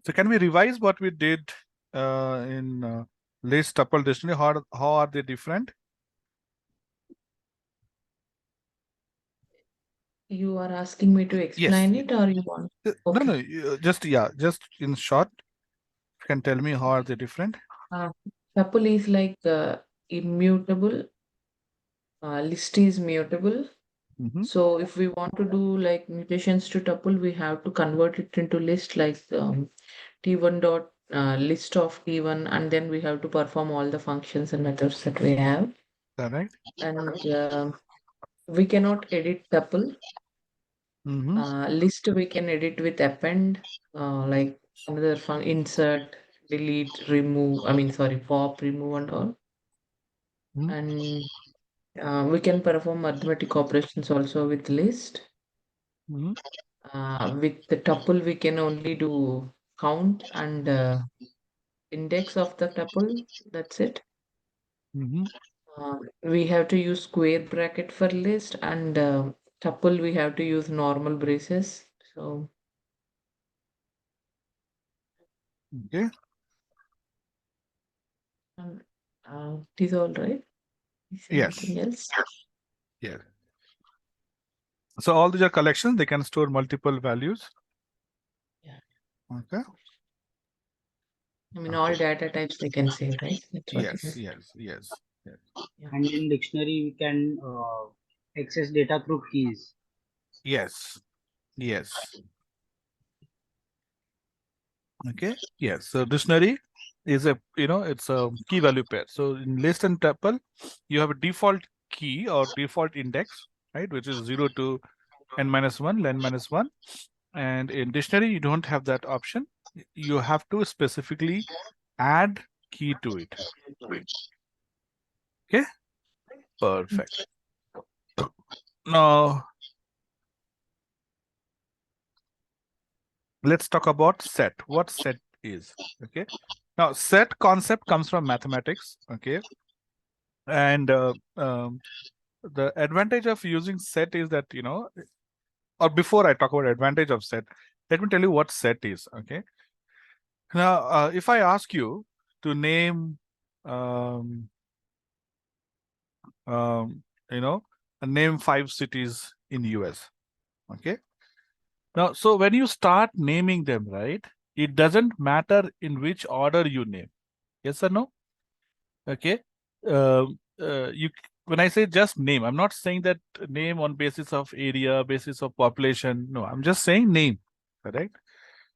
So can we revise what we did in list, tuple, dictionary? How are they different? You are asking me to Yes. explain it, or you want? No, Okay. no, just in short, you can tell me how are they different? Tuple is like immutable. List is mutable. Mm-hmm. So if we want to do like mutations to tuple, we have to convert it into list like T1 dot list of T1, and then we have to perform all the functions and methods that we have. Correct. And we cannot edit tuple. Mm-hmm. List we can edit with append, like another fun insert, delete, remove. I mean, sorry, pop, remove, and all. Mm-hmm. And we can perform arithmetic operations also with list. Mm-hmm. With the tuple, we can only do count and index of the tuple. That's it. Mm-hmm. We have to use square bracket for list, and tuple we have to use normal braces. So Okay. um, it is all right. Is Yes. anything else? Yes. So all these are collections. They can store multiple values. Yeah. Okay. I mean, all Okay. data types they can save, right? That's what it Yes. is. Yes. Yes. Yes. Yeah. And in dictionary, we can access data through keys. Yes. Yes. Okay. Yes. So dictionary is it's a key value pair. So in list and tuple, you have a default key or default index, right, which is 0 to n-1, len-1. And in dictionary, you don't have that option. You have to specifically add key to it. Okay. Perfect. Now let's talk about set. What set is? Okay. Now set concept comes from mathematics. Okay. And the advantage of using set is that, or before I talk about advantage of set, let me tell you what set is. Okay. Now, if I ask you to name, um, um, name 5 cities in US. Okay. Now, so when you start naming them, right, it doesn't matter in which order you name. Yes or no? Okay. You when I say just name, I'm not saying that name on basis of area, basis of population. No, I'm just saying name. Correct.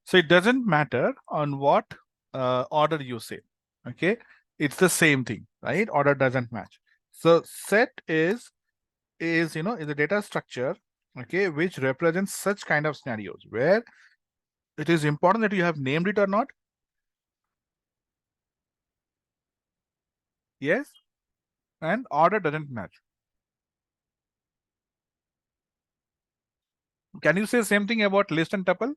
So it doesn't matter on what order you say. Okay. It's the same thing, right? Order doesn't match. So set is a data structure, okay, which represents such kind of scenarios where it is important that you have named it or not. Yes. And order doesn't match. Can you say same thing about list and tuple?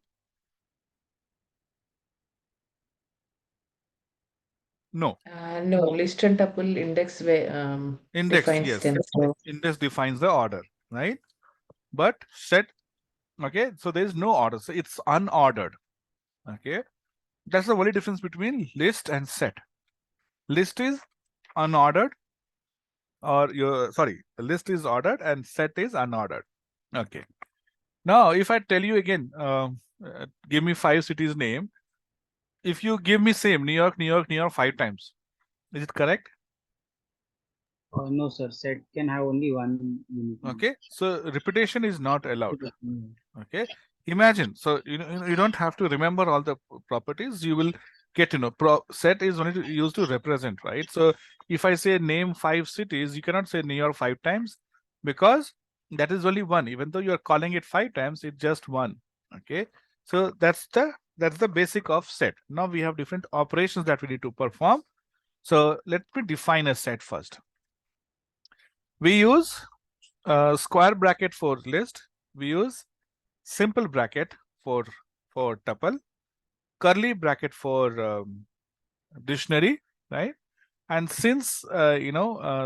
No. No, list and tuple index Index, defines yes. them. So Index defines the order, right? But set, okay, so there is no order. So it's unordered. Okay. That's the only difference between list and set. List is unordered, or your sorry, list is ordered and set is unordered. Okay. Now, if I tell you again, give me 5 cities name. If you give me same New York, New York, New York 5 times, is it correct? No, sir. Set can have only one unique. Okay. So repetition is not allowed. Mm. Okay. Imagine. So you don't have to remember all the properties. You will get set is only used to represent, right? So if I say name 5 cities, you cannot say New York 5 times because that is only one. Even though you are calling it 5 times, it's just one. Okay. So that's the basic of set. Now we have different operations that we need to perform. So let me define a set first. We use square bracket for list. We use simple bracket for tuple, curly bracket for dictionary, right? And since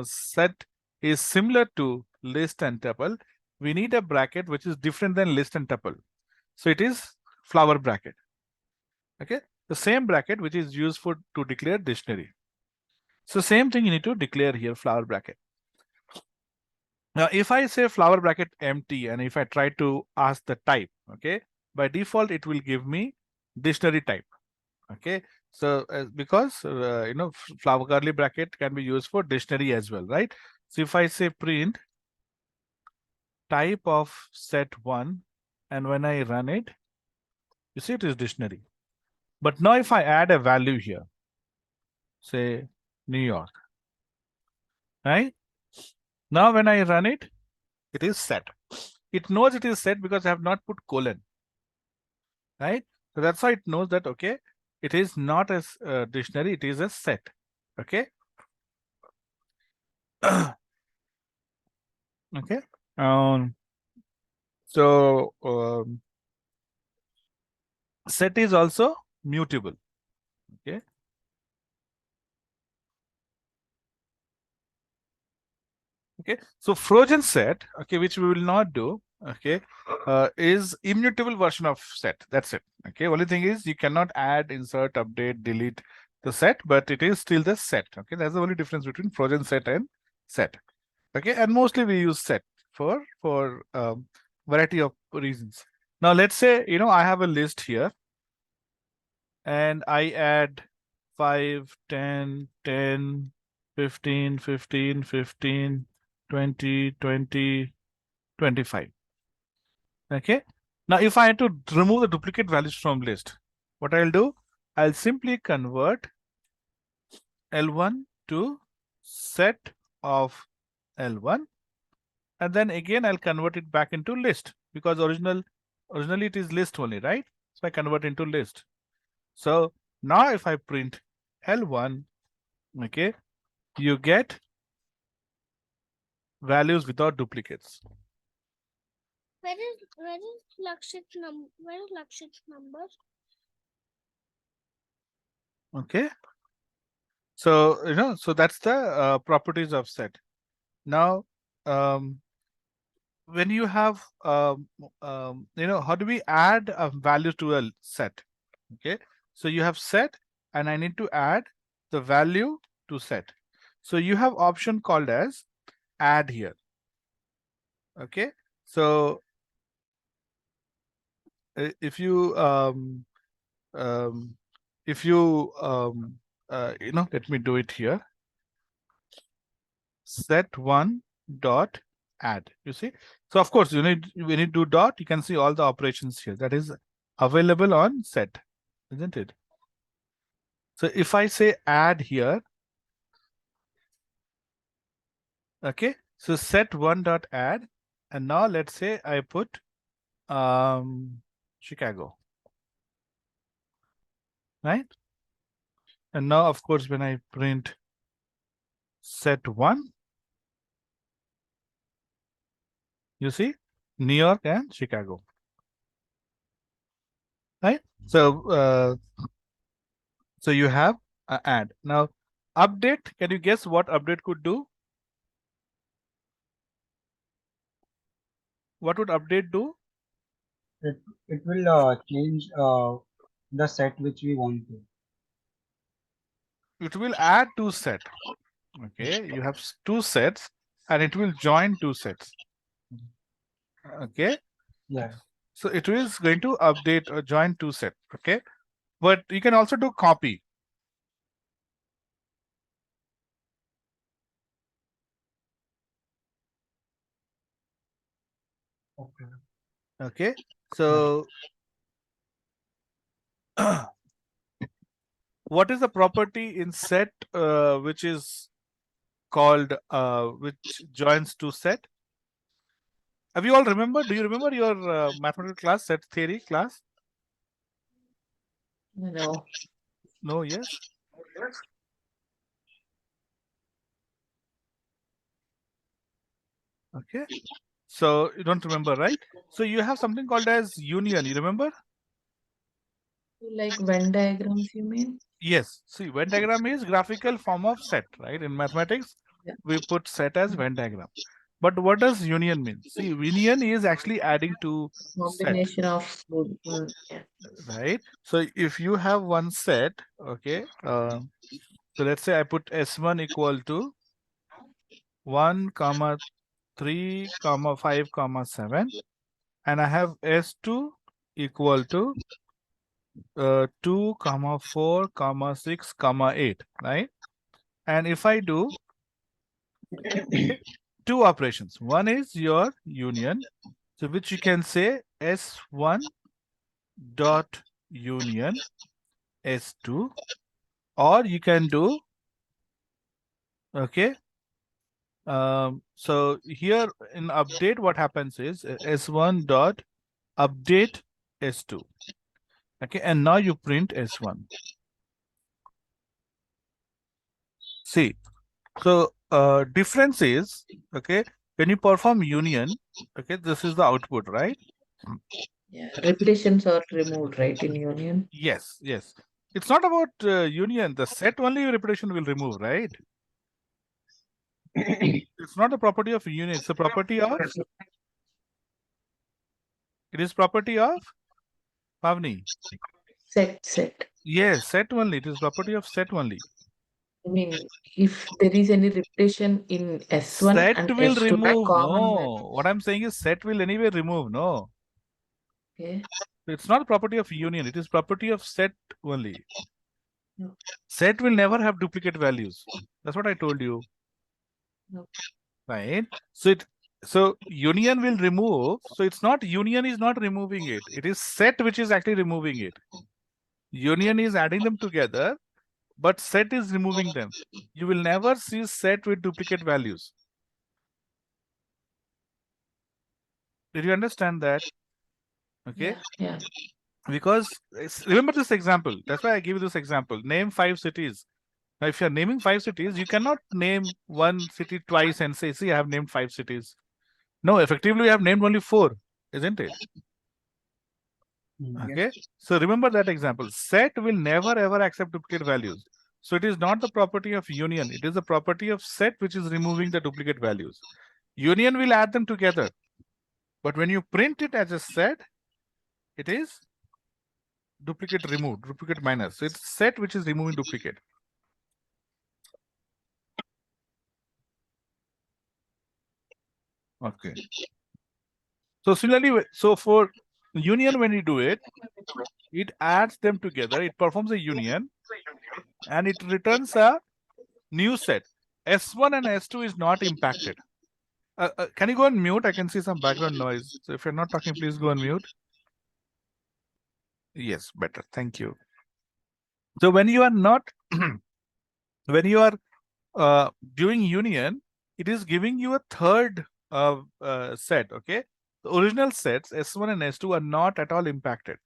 set is similar to list and tuple, we need a bracket which is different than list and tuple. So it is flower bracket. Okay. the same bracket which is used for to declare dictionary. So same thing you need to declare here, flower bracket. Now, if I say flower bracket empty and if I try to ask the type, okay, by default, it will give me dictionary type. Okay, so because flower curly bracket can be used for dictionary as well, right? So if I say print type of set1, and when I run it, you see it is dictionary. But now if I add a value here, say New York, right? Now when I run it, it is set. It knows it is set because I have not put colon, right? So that's why it knows that, okay, it is not as dictionary, it is a set, okay? Okay. So set is also mutable, okay? Okay, so frozen set, okay, which we will not do, okay, is immutable version of set. That's it. Okay, only thing is you cannot add, insert, update, delete the set, but it is still the set. Okay, that's the only difference between frozen set and set. Okay, and mostly we use set for variety of reasons. Now let's say I have a list here, and I add 5, 10, 10, 15, 15, 15. 20, 20, 25. Okay. Now, if I had to remove the duplicate values from list, what I'll do, I'll simply convert L1 to set of L1. And then again, I'll convert it back into list because originally it is list only, right? So I convert into list. So now if I print L1, okay, you get values without duplicates. Where is Lakshit's number? Okay. So, so that's the properties of set. Now, when you have, how do we add a value to a set? Okay. So you have set, and I need to add the value to set. So you have option called as add here. Okay. So if you let me do it here. Set1 dot add. You see, so of course when you do dot, you can see all the operations here that is available on set, isn't it? So if I say add here, okay, so set1 dot add, and now let's say I put Chicago, right? And now of course when I print set1, you see New York and Chicago, right? So so you have add. Now update, can you guess what update could do? What would update do? It will change the set which we want to. It will add two sets. Okay, you have two sets, and it will join two sets. Okay. Yeah. So it is going to update or join two sets. Okay, but you can also do copy. Okay. Okay, so what is the property in set which is called which joins to set? Have you all remember? Do you remember your mathematical class, set theory class? No. No, yes. Okay, so you don't remember, right? So you have something called as union. You remember? Like Venn diagrams, you mean? Yes. See, Venn diagram is graphical form of set, right? In mathematics, Yeah. we put set as Venn diagram. But what does union mean? See, union is actually adding to set, Combination of yeah. right? So if you have one set, okay, so let's say I put S1 equal to 1, 3, 5, 7, and I have S2 equal to 2, 4, 6, 8, right? And if I do two operations, one is your union, so which you can say S1 dot union S2, or you can do, okay, so here in update, what happens is S1 dot update S2. Okay, and now you print S1. See, so difference is, okay, when you perform union, okay, this is the output, right? Yeah, repetitions are removed, right, in union? Yes, yes. It's not about union. The set only repetition will remove, right? It's not a property of union. It's a property of, it is property of Pavni. Set. Yes, set only. It is property of set only. I mean, if there is any repetition in S1 Set and will S2, remove. common No, what I'm saying is set will anyway remove. No, okay. it's not property of union. It is property of set only. No. Set will never have duplicate values. That's what I told you. No. Right? So union will remove. So it's not union is not removing it. It is set which is actually removing it. Union is adding them together, but set is removing them. You will never see set with duplicate values. Did you understand that? Okay. Yeah. Because remember this example. That's why I give you this example. Name 5 cities. Now, if you're naming 5 cities, you cannot name one city twice and say, see, I have named 5 cities. No, effectively, you have named only 4, isn't it? Okay. So remember that example. Set will never ever accept duplicate values. So it is not the property of union. It is the property of set which is removing the duplicate values. Union will add them together. But when you print it as a set, it is duplicate removed, duplicate minus. So it's set which is removing duplicate. Okay. So similarly, so for union, when you do it, it adds them together. It performs a union and it returns a new set. S1 and S2 is not impacted. Can you go on mute? I can see some background noise. So if you're not talking, please go on mute. Yes, better. Thank you. So when you are not, when you are doing union, it is giving you a third set. Okay, the original sets S1 and S2 are not at all impacted.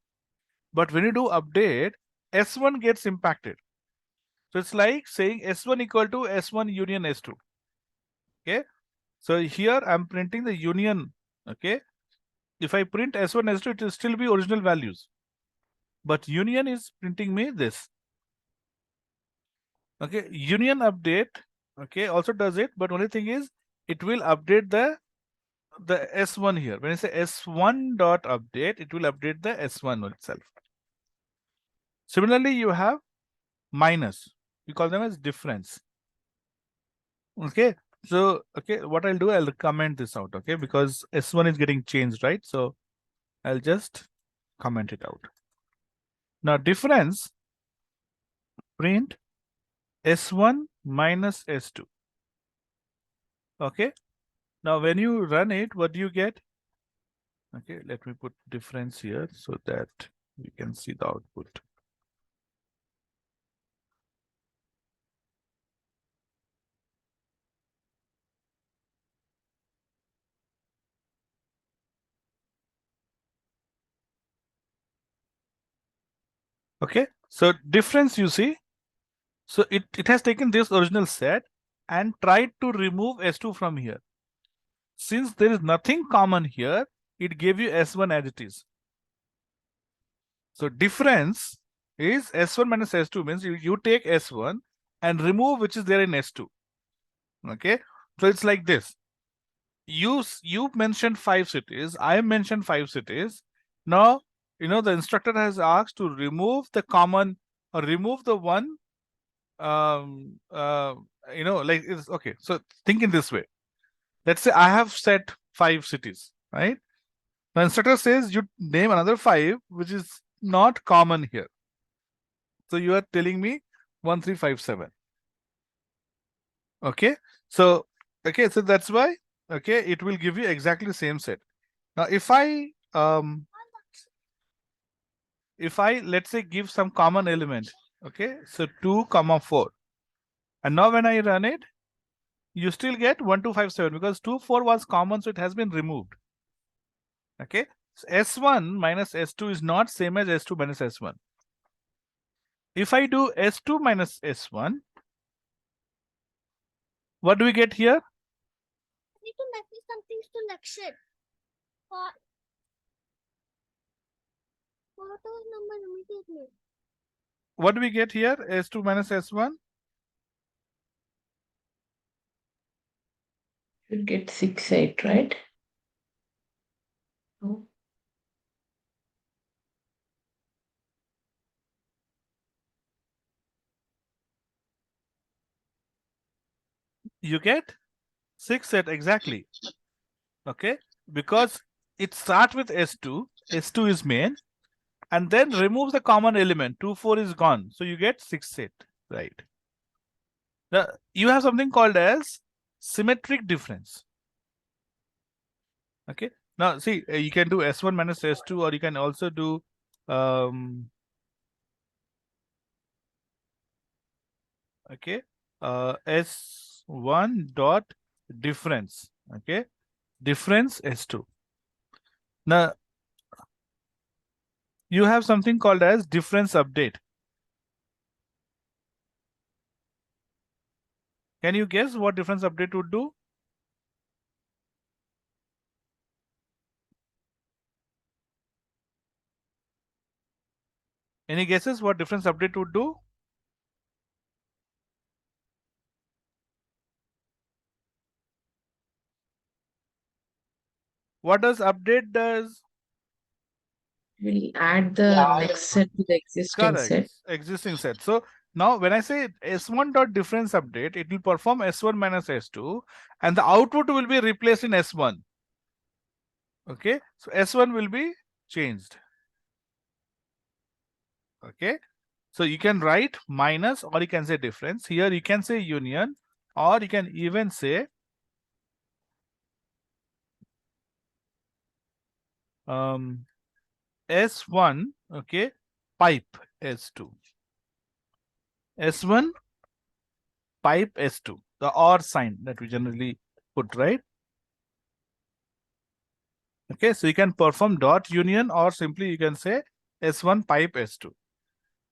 But when you do update, S1 gets impacted. So it's like saying S1 equal to S1 union S2. Okay. So here I'm printing the union. Okay. If I print S1, S2, it will still be original values. But union is printing me this. Okay. Union update. Okay. Also does it. But only thing is it will update the S1 here. When I say S1 dot update, it will update the S1 itself. Similarly, you have minus. We call them as difference. Okay. So, okay, what I'll do, I'll comment this out, okay, because S1 is getting changed, right? So I'll just comment it out. Now, difference, print S1 minus S2. Okay. Now, when you run it, what do you get? Okay, let me put difference here so that we can see the output. Okay, so difference you see. So it has taken this original set and tried to remove S2 from here. Since there is nothing common here, it gave you S1 as it is. So difference is S1 minus S2 means you take S1 and remove which is there in S2. Okay, so it's like this. you mentioned 5 cities. I mentioned 5 cities. Now, the instructor has asked to remove the common or remove the one. Like it's okay. So think in this way. Let's say I have set 5 cities, right? The instructor says you name another 5, which is not common here. So you are telling me 1357. Okay. So that's why it will give you exactly the same set. Now if I let's say give some common element, okay, so 2, 4, and now when I run it, you still get 1257 because 2, 4 was common, so it has been removed. Okay, so S1 minus S2 is not same as S2 minus S1. If I do S2 minus S1, what do we get here? I need to message something to Lakshit. Photo number immediately. What do we get here? S2 minus S1? You'll get 6, 8, right? Oh. You get 6 set exactly. Okay, because it starts with S2, S2 is main, and then removes the common element. 2, 4 is gone, so you get 6 set, right? Now you have something called as symmetric difference. Okay, now see, you can do S1 minus S2, or you can also do S1 dot difference. Okay, difference S2. Now you have something called as difference update. Can you guess what difference update would do? Any guesses what difference update would do? What does update does? We'll add the Yeah, next set to the existing Correct. set. Existing set. So now when I say S1 dot difference update, it will perform S1 minus S2, and the output will be replaced in S1. Okay, so S1 will be changed. Okay, so you can write minus, or you can say difference. Here you can say union, or you can even say S1, okay, pipe S2. S1 pipe S2, the OR sign that we generally put, right? Okay, so you can perform dot union, or simply you can say S1 pipe S2.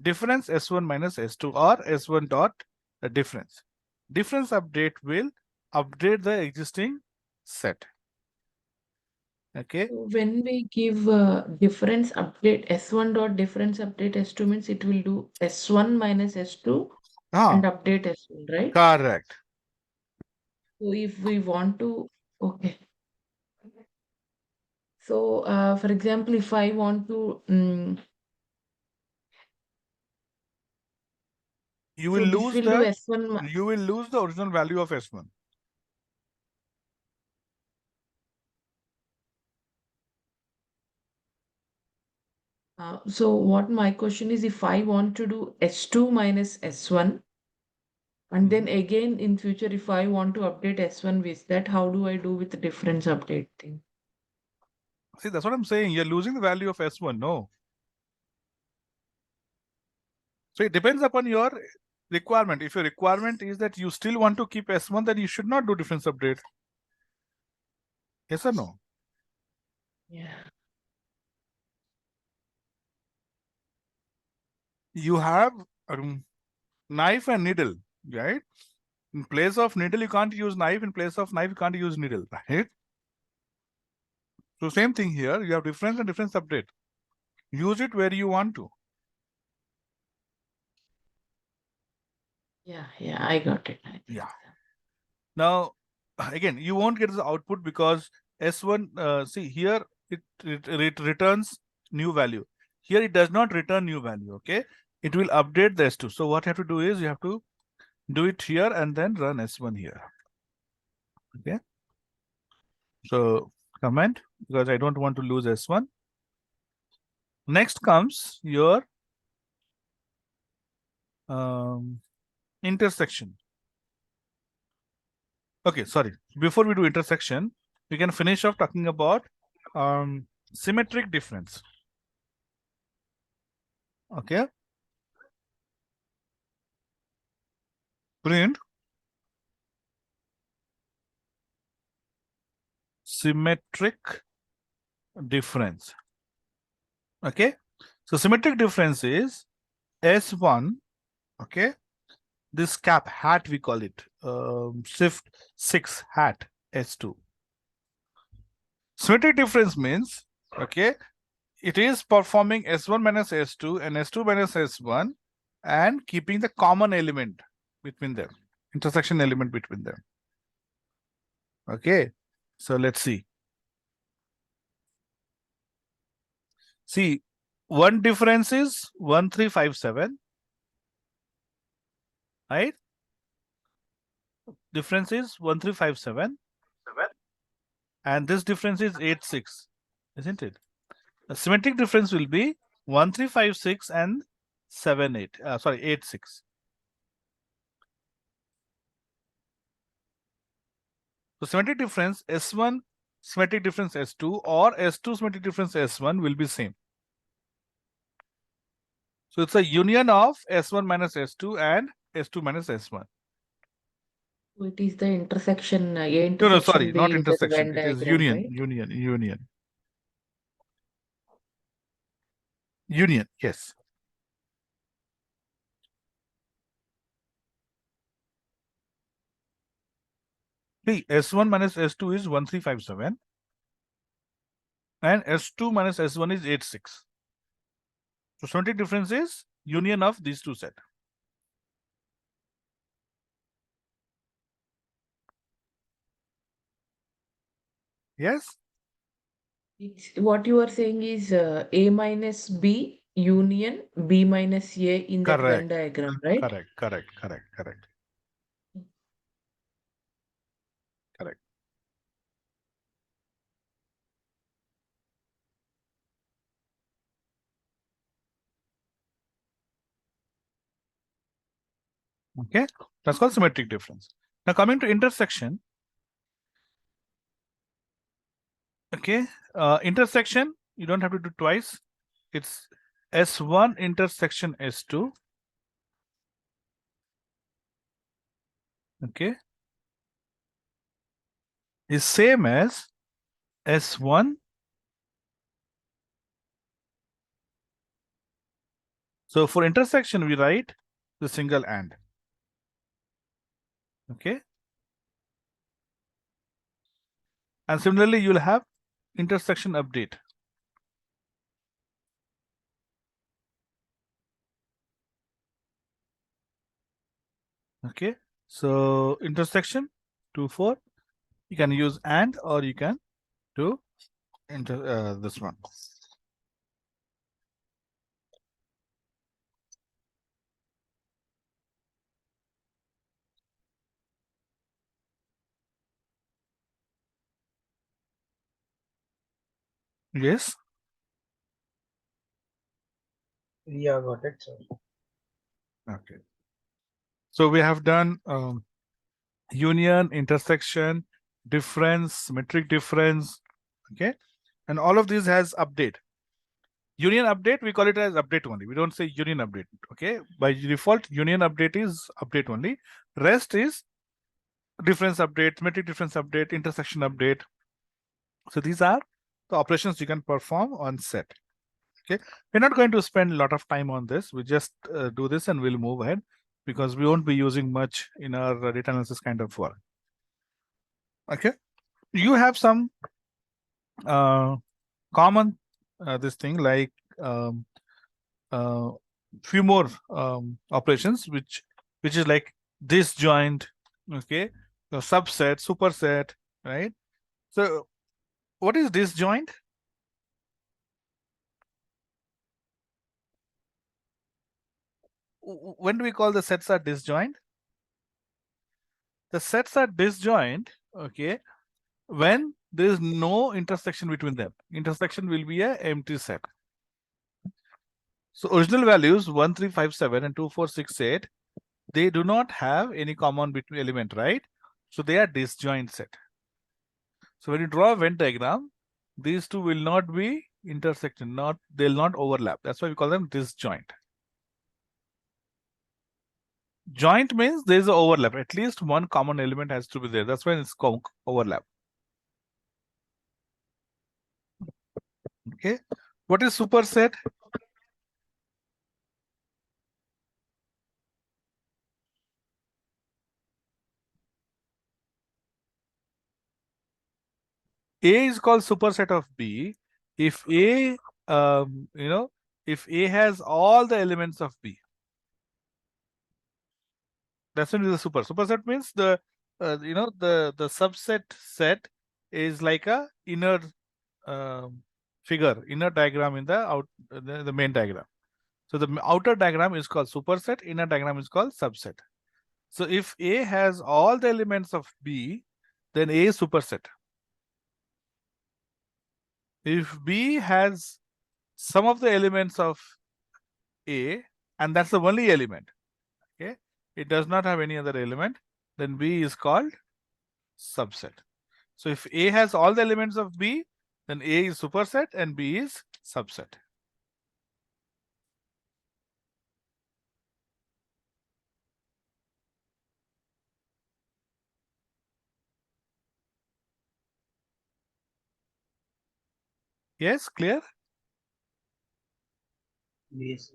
Difference S1 minus S2, or S1 dot difference. Difference update will update the existing set. Okay. So when we give difference update S1 dot difference update S2 means it will do S1 minus S2 and update S1, right? Correct. So if we want to, okay. So for example, if I want to, You so will this lose will do the S1. you will lose the original value of S1. So what my question is, if I want to do S2 minus S1, and then again in future, if I want to update S1 with that, how do I do with the difference update thing? See, that's what I'm saying. You're losing the value of S1. No. So it depends upon your requirement. If your requirement is that you still want to keep S1, then you should not do difference update. Yes or no? Yeah. You have knife and needle, right? In place of needle, you can't use knife. In place of knife, you can't use needle, right? So same thing here. You have difference and difference update. Use it where you want to. Yeah, I got it. Yeah. Now, again, you won't get the output because S1, see here, it returns new value. Here it does not return new value, okay? It will update the S2. So what you have to do is you have to do it here and then run S1 here. Okay. So comment, because I don't want to lose S1. Next comes your intersection. Okay, sorry. Before we do intersection, we can finish off talking about symmetric difference. Okay. Print symmetric difference. Okay. So symmetric difference is S1. Okay. This cap hat, we call it shift 6 hat S2. Symmetric difference means, okay, it is performing S1 minus S2 and S2 minus S1 and keeping the common element between them, intersection element between them. Okay, so let's see. See, one difference is 1357, right? Difference is 1357. And this difference is 86, isn't it? The symmetric difference will be 1356 and 86. So symmetric difference S1 symmetric difference S2 or S2 symmetric difference S1 will be same. So it's a union of S1 minus S2 and S2 minus S1. It is the intersection. No, sorry, not being the intersection. Venn It is diagram, union, right? union, yes. See, S1 minus S2 is 1357 and S2 minus S1 is 86. So symmetric difference is union of these two sets. Yes? What you are saying is A minus B union B minus A in that Venn Correct. diagram, right? Correct. Okay, that's called symmetric difference. Now coming to intersection. Okay, intersection, you don't have to do twice. It's S1 intersection S2. Okay, is same as S1. So for intersection, we write the single AND. Okay. And similarly, you'll have intersection update. Okay. So intersection 2, 4, you can use AND or you can do this one. Yes. Yeah, got it, sir. Okay. So we have done union, intersection, difference, symmetric difference. Okay. And all of these has update. Union update, we call it as update only. We don't say union update. Okay. By default, union update is update only. Rest is difference update, symmetric difference update, intersection update. So these are the operations you can perform on set. Okay, we're not going to spend a lot of time on this. We just do this and we'll move ahead because we won't be using much in our data analysis kind of work. Okay, you have some common this thing like few more operations which is like disjoint, okay, So subset, superset, right? So what is disjoint? When do we call the sets are disjoint? The sets are disjoint, okay, when there is no intersection between them. Intersection will be a empty set. So original values 1357 and 2468, they do not have any common between element, right? So they are disjoint set. So when you draw a Venn diagram, these two will not be intersection, they'll not overlap. That's why we call them disjoint. Joint means there is an overlap. At least one common element has to be there. That's why it's called overlap. Okay. What is superset? A is called superset of B if A, if A has all the elements of B. That's when it is a superset means the the subset set is like a inner figure, inner diagram in the main diagram. So the outer diagram is called superset, inner diagram is called subset. So if A has all the elements of B, then A is superset. If B has some of the elements of A, and that's the only element, okay, it does not have any other element, then B is called subset. So if A has all the elements of B, then A is superset and B is subset. Yes, clear? Yes.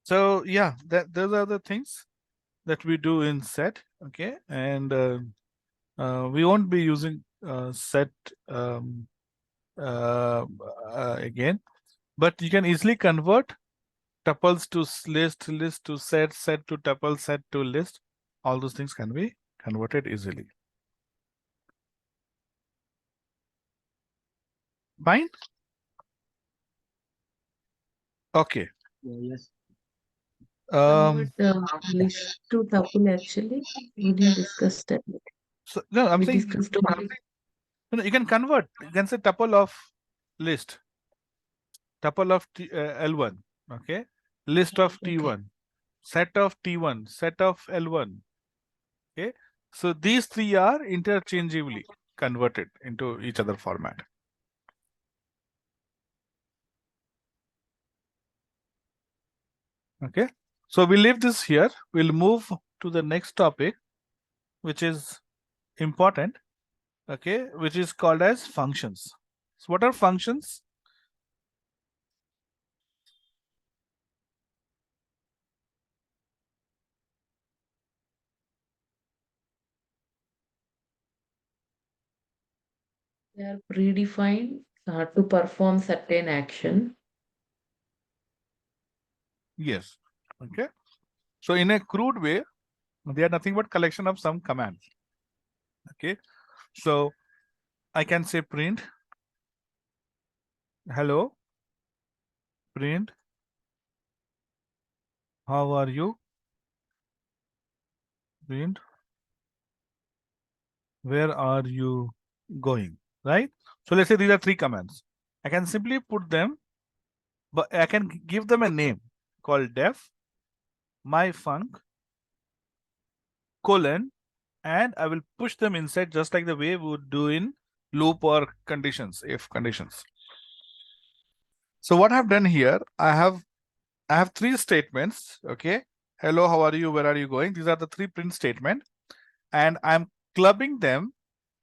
So yeah, those are the things that we do in set, okay, and we won't be using set again, but you can easily convert tuples to list, list to set, set to tuple, set to list. All those things can be converted easily. Fine. Okay. Yes. Convert list to tuple actually. We didn't discuss that. So no, I'm We saying discussed no, you can convert. You can say tuple of list, tuple of L1, okay, list of Okay. T1, set of T1, set of L1. Okay, so these three are interchangeably converted into each other format. Okay, so we leave this here. We'll move to the next topic, which is important, okay, which is called as functions. So what are functions? They are predefined to perform certain action. Yes. Okay. So in a crude way, they are nothing but collection of some commands. Okay. So I can say print hello, print how are you, print where are you going, right? So let's say these are three commands. I can simply put them, but I can give them a name called def, myfunc, colon, and I will push them inside just like the way we would do in loop or conditions, if conditions. So what I've done here, I have three statements, okay? Hello, how are you, where are you going? These are the three print statements, and I'm clubbing them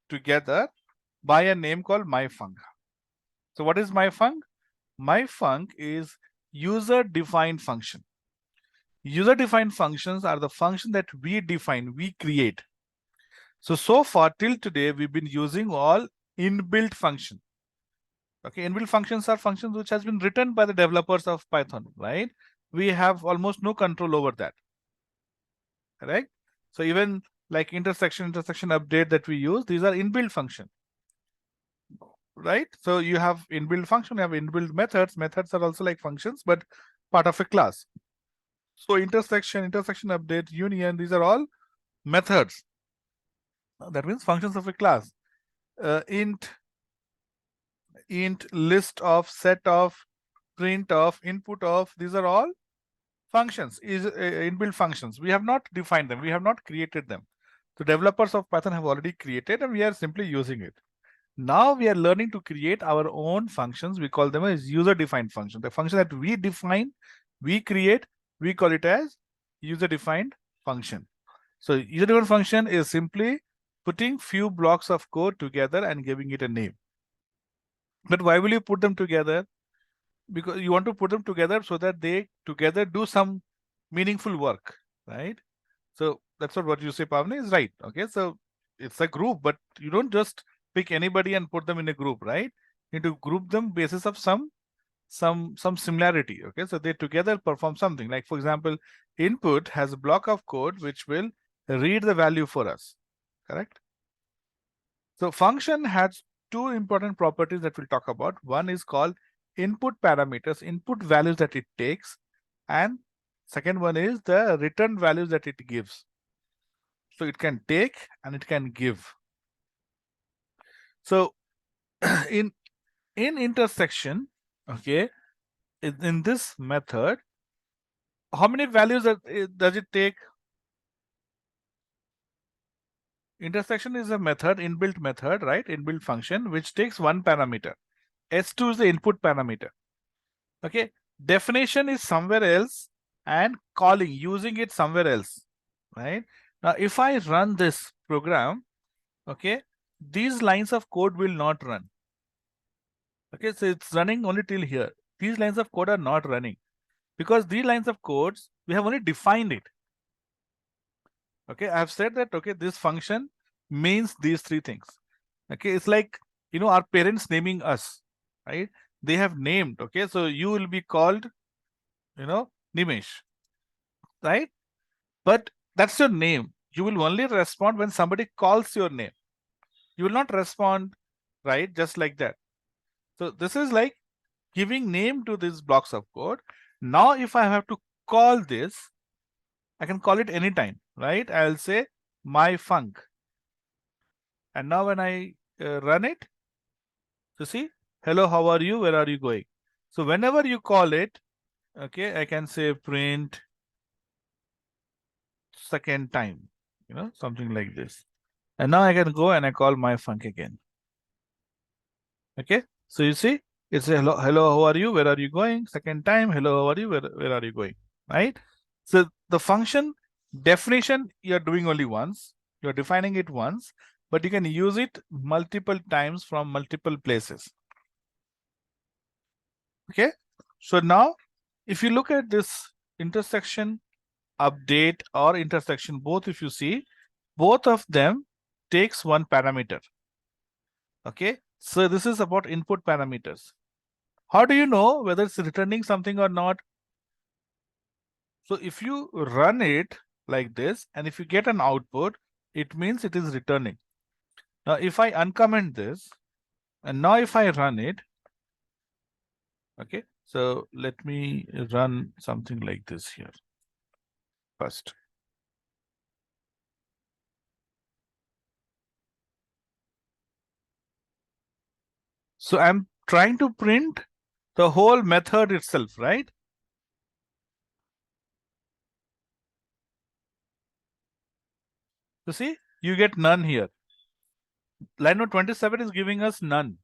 together by a name called myfunc. So what is myfunc? Myfunc is user-defined function. User-defined functions are the function that we define, we create. So far till today, we've been using all inbuilt function. Okay, inbuilt functions are functions which has been written by the developers of Python, right? we have almost no control over that. Correct? So even like intersection update that we use, these are inbuilt function. Right? So you have inbuilt function, you have inbuilt methods. Methods are also like functions, but part of a class. So intersection update, union, these are all methods. That means functions of a class. Int, list of, set of, print of, input of, these are all functions, inbuilt functions. We have not defined them, we have not created them. The developers of Python have already created and we are simply using it. Now we are learning to create our own functions. We call them as user-defined function. The function that we define, we create, we call it as user-defined function. So user-defined function is simply putting few blocks of code together and giving it a name. But why will you put them together? Because you want to put them together so that they together do some meaningful work, right? So that's what you say, Pavni, is right. Okay, so it's a group, but you don't just pick anybody and put them in a group, right? You need to group them basis of some similarity. Okay, so they together perform something. Like for example, input has a block of code which will read the value for us. Correct? So function has two important properties that we'll talk about. One is called input parameters, input values that it takes, and second one is the return values that it gives. So it can take and it can give. So in intersection, okay, in this method, how many values does it take? Intersection is a method, inbuilt method, right? Inbuilt function which takes one parameter. S2 is the input parameter. Okay, definition is somewhere else and calling, using it somewhere else, right? Now, if I run this program, okay, these lines of code will not run. Okay, so it's running only till here. These lines of code are not running because these lines of codes, we have only defined it. Okay, I have said that, okay, this function means these three things. Okay, it's like, you know, our parents naming us, right? They have named, okay, so you will be called, you know, Nimesh, right? But that's your name. You will only respond when somebody calls your name. You will not respond, right, just like that. So this is like giving name to these blocks of code. Now, if I have to call this, I can call it anytime, right? I'll say my func. And now when I run it, so see, hello, how are you? Where are you going? So whenever you call it, okay, I can say print second time, you know, something like this. And now I can go and I call my func again. Okay, so you see, it's a hello, how are you? Where are you going? Second time, hello, how are you? Where are you going? Right? So the function definition you're doing only once, you're defining it once, but you can use it multiple times from multiple places. Okay, so now if you look at this intersection update or intersection, both, if you see, both of them takes one parameter. Okay, so this is about input parameters. How do you know whether it's returning something or not? So if you run it like this, and if you get an output, it means it is returning. Now, if I uncomment this, and now if I run it, okay, so let me run something like this here first. So I'm trying to print the whole method itself, right? You see, you get none here. Line note 27 is giving us none.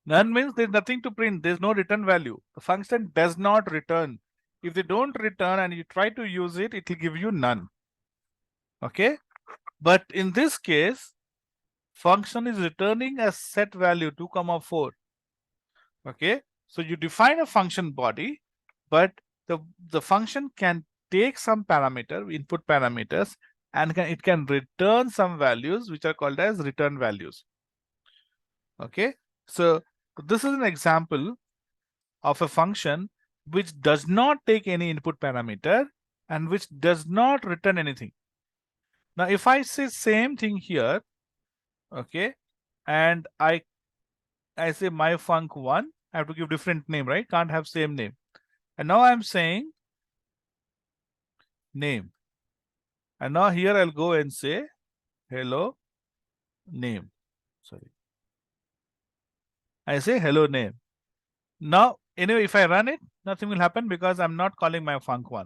None means there's nothing to print. There's no return value. The function does not return. If they don't return and you try to use it, it will give you none. Okay. But in this case, function is returning a set value 2, 4. Okay. So you define a function body, but the function can take some parameter, input parameters, and it can return some values which are called as return values. Okay. So this is an example of a function which does not take any input parameter and which does not return anything. Now, if I say same thing here, okay, and I say my func1, I have to give different name, right? Can't have same name. And now I'm saying name. And now here I'll go and say hello name. Sorry. I say hello name. Now, anyway, if I run it, nothing will happen because I'm not calling my func1.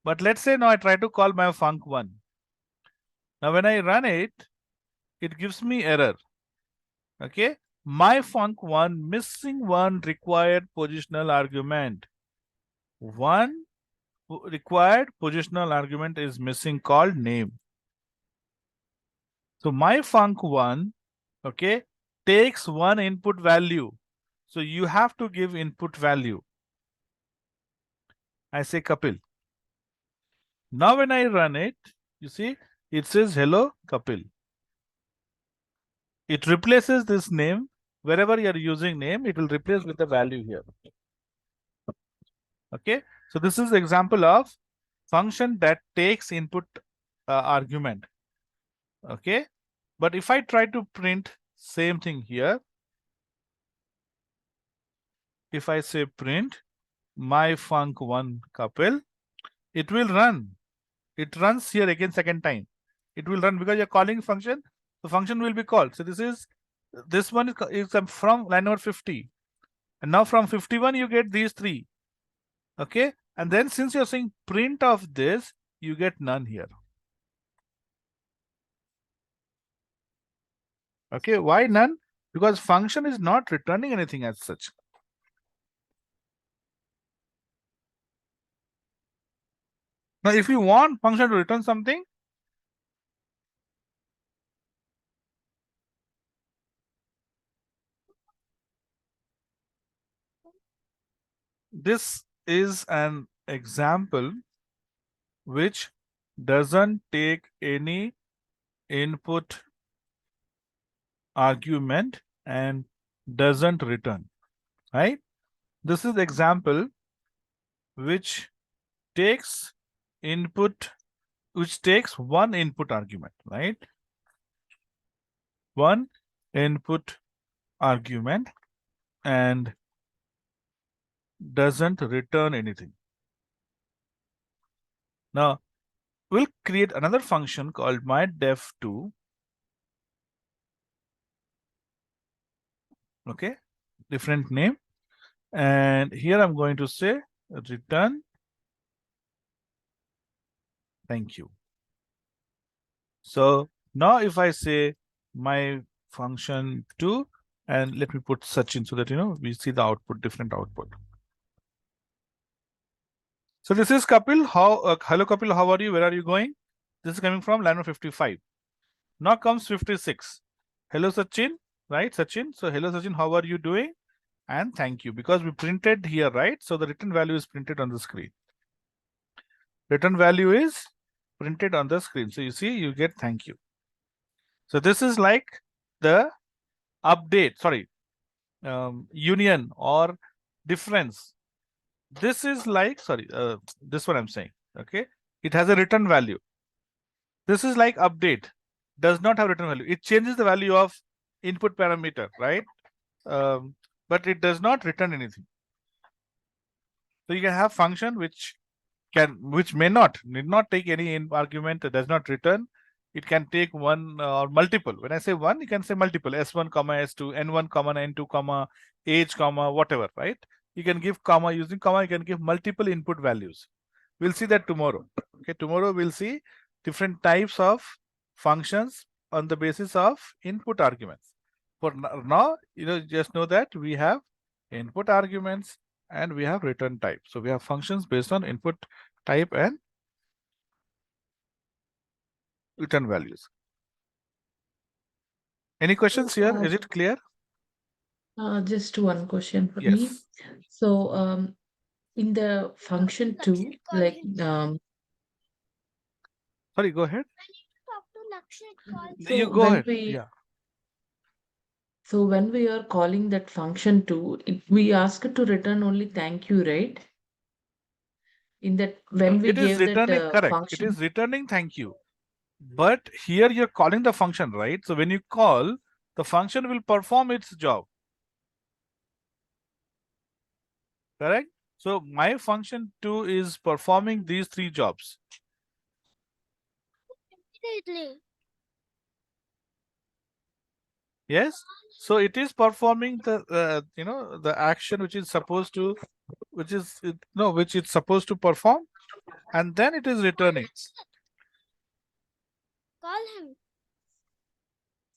But let's say now I try to call my func1. Now, when I run it, it gives me error. Okay. My func1 missing one required positional argument. One required positional argument is missing called name. So my func1, okay, takes one input value. So you have to give input value. I say Kapil. Now when I run it, you see, it says hello Kapil. It replaces this name. Wherever you're using name, it will replace with the value here. Okay. So this is example of function that takes input argument. Okay. But if I try to print same thing here, if I say print my func1 Kapil, it will run. It runs here again second time. It will run because you're calling function. The function will be called. So this one is from line number 50. And now from 51, you get these three. Okay. And then since you're saying print of this, you get none here. Okay. Why none? Because function is not returning anything as such. Now, if you want function to return something, this is an example which doesn't take any input argument and doesn't return, right? This is example which takes one input argument, right? One input argument and doesn't return anything. Now, we'll create another function called mydef2. Okay, different name. And here I'm going to say return thank you. So now if I say my function 2, and let me put Sachin so that we see the output, different output. So this is Kapil. Hello Kapil, how are you? Where are you going? This is coming from line number 55. Now comes 56. Hello Sachin, right? Sachin. So hello Sachin, how are you doing? And thank you, because we printed here, right? So the return value is printed on the screen. Return value is printed on the screen. So you see, you get thank you. So this is like the update, union or difference. This is like, this one I'm saying, okay? It has a return value. This is like update, does not have return value. It changes the value of input parameter, right? But it does not return anything. So you can have function which need not take any argument, does not return. It can take one or multiple. When I say one, you can say multiple, S1, S2, N1, N2, age, whatever, right? You can give comma, using comma, you can give multiple input values. We'll see that tomorrow. Okay, tomorrow we'll see different types of functions on the basis of input arguments. For now, just know that we have input arguments and we have return type. So we have functions based on input type and return values. Any questions here? Is it clear? Just one question for me. Yes. So, in the function 2, like, Sorry, go ahead. I need to talk to Lakshit. Call. So You go when ahead. Yeah. So when we are calling that function 2, we ask it to return only thank you, right? In that, when we It is gave that returning, correct. It function, is returning thank you. But here you're calling the function, right? So when you call, the function will perform its job. Correct? So my function 2 is performing these 3 jobs. Immediately. Yes. So it is performing the the action which is supposed to, which it's supposed to perform, and then it is returning. Call him.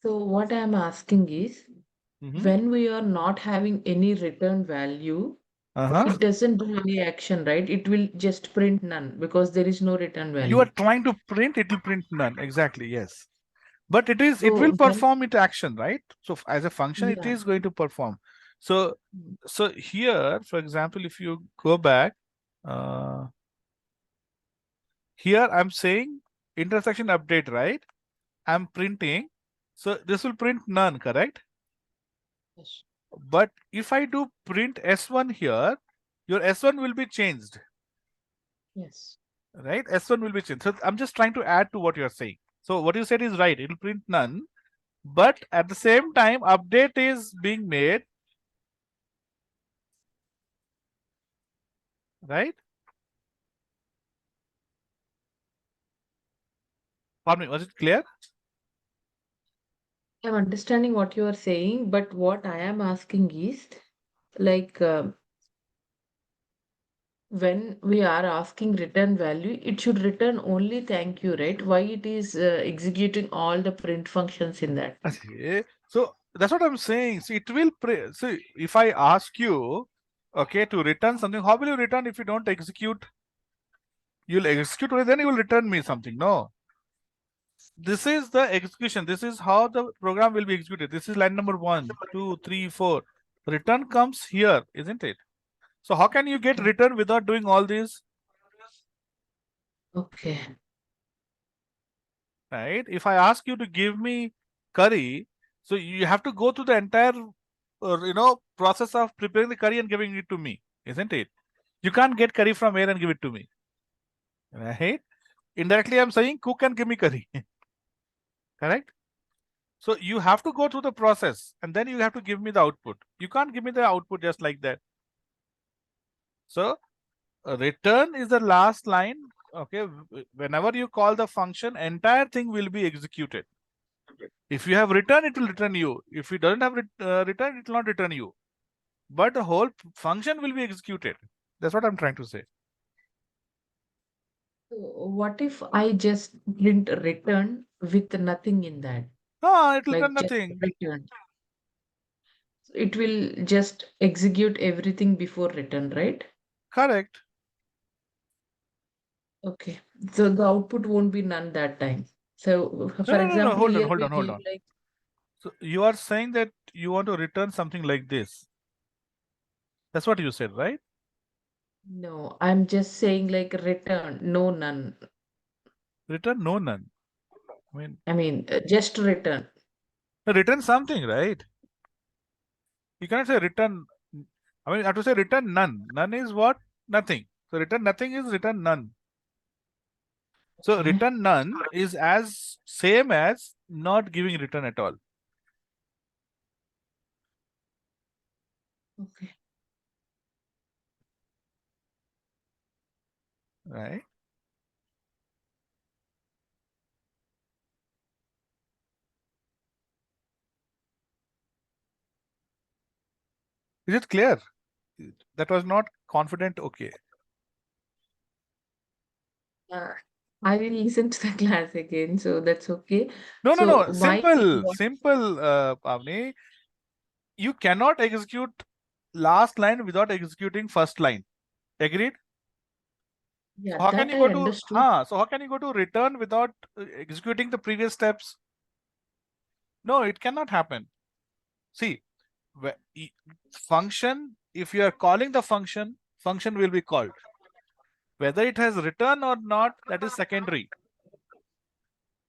so what I am asking is, Mhm. when we are not having any return value, Uh-huh. it doesn't do any action, right? It will just print none because there is no return You are value. trying to print, it will print none. Exactly. Yes. But it will So when, perform its action, right? So as a function, it yeah, is going to perform. So here, for example, if you go back, uh, here I'm saying intersection update, right? I'm printing. So this will print none, correct? yes, But if I do print S1 here, your S1 will be changed, yes. right? S1 will be changed. So I'm just trying to add to what you're saying. So what you said is right. It will print none. But at the same time, update is being made, right? For me, was it clear? I'm understanding what you are saying, but what I am asking is, like, when we are asking return value, it should return only thank you, right? Why it is executing all the print functions in that? Okay. So that's what I'm saying. See, it will see if I ask you, okay, to return something, how will you return if you don't execute? You'll execute it, then you will return me something. No. This is the execution. This is how the program will be executed. This is line number 1, 2, 3, 4. Return comes here, isn't it? So how can you get return without doing all this? Okay. Right? If I ask you to give me curry, so you have to go through the entire process of preparing the curry and giving it to me, isn't it? You can't get curry from here and give it to me, right? Indirectly I'm saying cook and give me curry. Correct? So you have to go through the process and then you have to give me the output. You can't give me the output just like that. So return is the last line. Okay, whenever you call the function, entire thing will be executed. If you have return, it will return you. If you don't have return, it will not return you. But the whole function will be executed. That's what I'm trying to say. So what if I just print return with nothing in that? No, it will Like return just nothing. return. So it will just execute everything before return, right? Correct. Okay. So the output won't be none that time. So No, for no, no, no. example, Hold on, here hold we on, hold give on. like, So you are saying that you want to return something like this. That's what you said, right? no, I'm just saying like return, no none. Return no none. I mean, just return. Return something, right? You cannot say return. I mean, you have to say return none. None is what? Nothing. So return nothing is return none. So Okay. return none is as same as not giving return at all. Okay. Right? Is it clear? That was not confident. Okay. Uh, I will listen to the class again, so that's okay. No, no, So no. why Simple, what simple, Pavni. You cannot execute last line without executing first line. Agreed? yeah, So how can that you I go to understood. so how can you go to return without executing the previous steps? No, it cannot happen. See, function, if you are calling the function, function will be called. Whether it has return or not, that is secondary.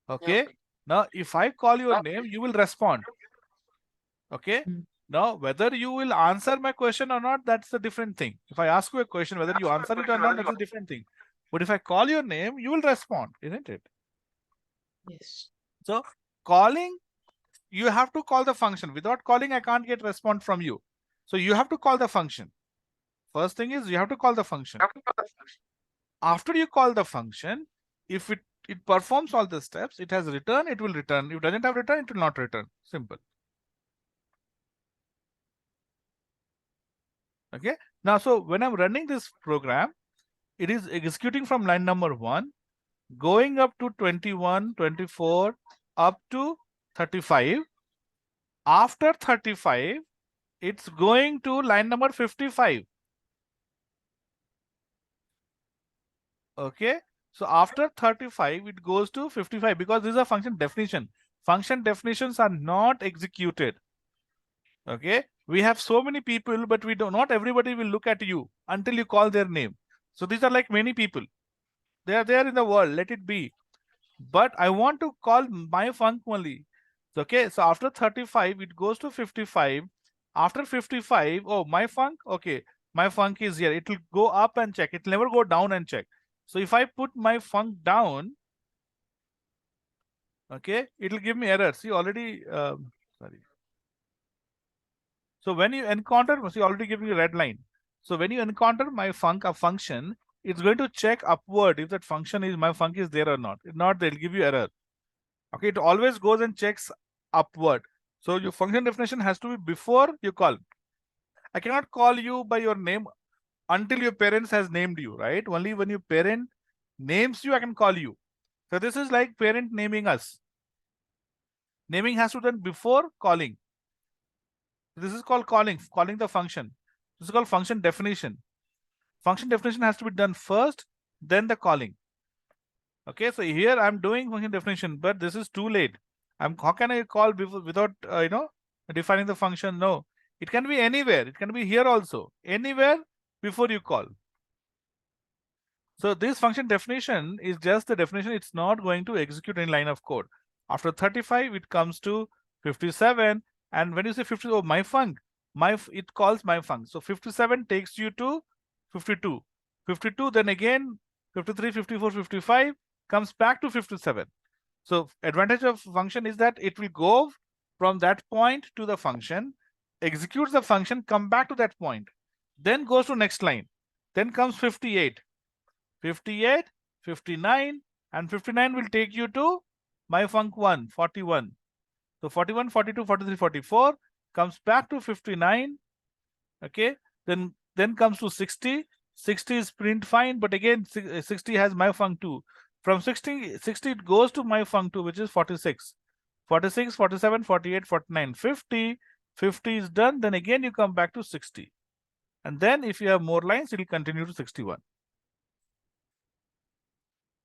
Okay. Now, if I call your name, you will respond. Okay. Mm. Now, whether you will answer my question or not, that's a different thing. If I ask you a question, whether you answer it or not, that's a different thing. But if I call your name, you will respond, isn't it? Yes. So calling, you have to call the function. Without calling, I can't get response from you. So you have to call the function. First thing is you have to call the function. After you call the function, if it performs all the steps, it has return, it will return. If it doesn't have return, it will not return. Simple. Okay. Now, so when I'm running this program, it is executing from line number 1, going up to 21, 24, up to 35. After 35, it's going to line number 55. Okay. So after 35, it goes to 55 because this is a function definition. Function definitions are not executed. Okay. We have so many people, but we do not everybody will look at you until you call their name. So these are like many people. They are there in the world. Let it be. But I want to call my func only. Okay. So after 35, it goes to 55. After 55, oh, my func. Okay. My func is here. It will go up and check. It will never go down and check. So if I put my func down, okay, it will give me error. See, already, sorry. So when you encounter, see, already giving you a red line. So when you encounter my func, a function, it's going to check upward if that function is, my func is there or not. If not, they'll give you error. Okay, it always goes and checks upward. So your function definition has to be before you call. I cannot call you by your name until your parents has named you, right? Only when your parent names you, I can call you. So this is like parent naming us. Naming has to be done before calling. This is called calling the function. This is called function definition. Function definition has to be done first, then the calling. Okay, so here I'm doing function definition, but this is too late. How can I call before without defining the function? No, it can be anywhere. It can be here also, anywhere before you call. So this function definition is just the definition. It's not going to execute any line of code. After 35, it comes to 57. And when you say 50, oh, my func, it calls my func. So 57 takes you to 52. 52, then again 53, 54, 55 comes back to 57. So advantage of function is that it will go from that point to the function, executes the function, come back to that point, then goes to next line. Then comes 58. 58, 59, and 59 will take you to my func1, 41. So 41, 42, 43, 44 comes back to 59. Okay, then comes to 60. 60 is print fine, but again 60 has my func2. From 60 it goes to my func2, which is 46. 46, 47, 48, 49, 50. 50 is done. Then again you come back to 60. And then if you have more lines, it will continue to 61.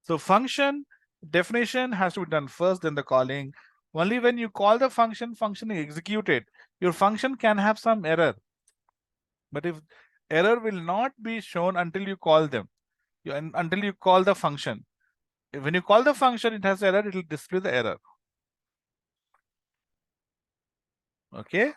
So function definition has to be done first, then the calling. Only when you call the function is executed. Your function can have some error. But if error will not be shown until you call them, until you call the function. When you call the function, it has error, it will display the error. Okay.